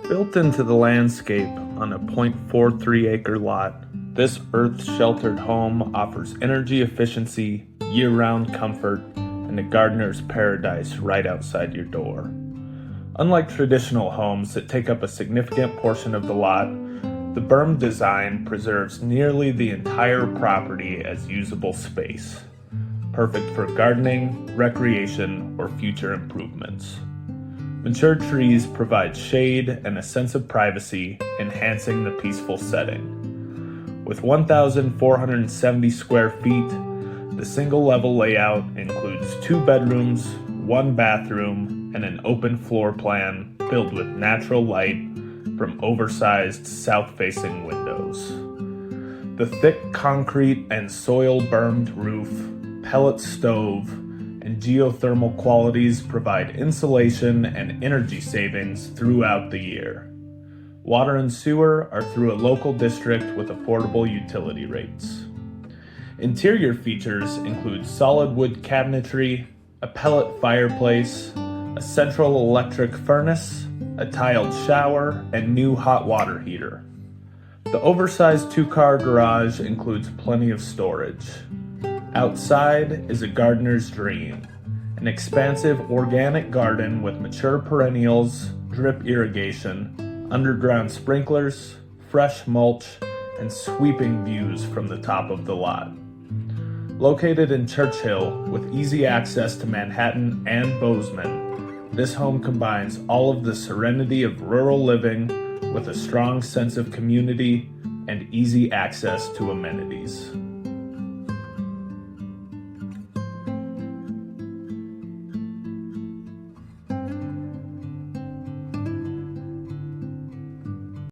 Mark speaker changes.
Speaker 1: Built into the landscape on a 0.43 acre lot, this earth-sheltered home offers energy efficiency, year-round comfort, and a gardener's paradise right outside your door. Unlike traditional homes that take up a significant portion of the lot, the berm design preserves nearly the entire property as usable space, perfect for gardening, recreation, or future improvements. Mature trees provide shade and a sense of privacy, enhancing the peaceful setting. With 1,470 square feet, the single-level layout includes 2 bedrooms, 1 bathroom, and an open floor plan filled with natural light from oversized south-facing windows. The thick concrete and soil-bermed roof, pellet stove, and geothermal qualities provide insulation and energy savings throughout the year. Water and sewer are through a local district with affordable utility rates. Interior features include solid wood cabinetry, a pellet fireplace, a central electric furnace, a tiled shower, and new hot water heater. The oversized 2-car garage includes plenty of storage. Outside is a gardener's dream, an expansive organic garden with mature perennials, drip irrigation, underground sprinklers, fresh mulch, and sweeping views from the top of the lot. Located in Churchill with easy access to Manhattan and Bozeman, this home combines all of the serenity of rural living with a strong sense of community and easy access to amenities.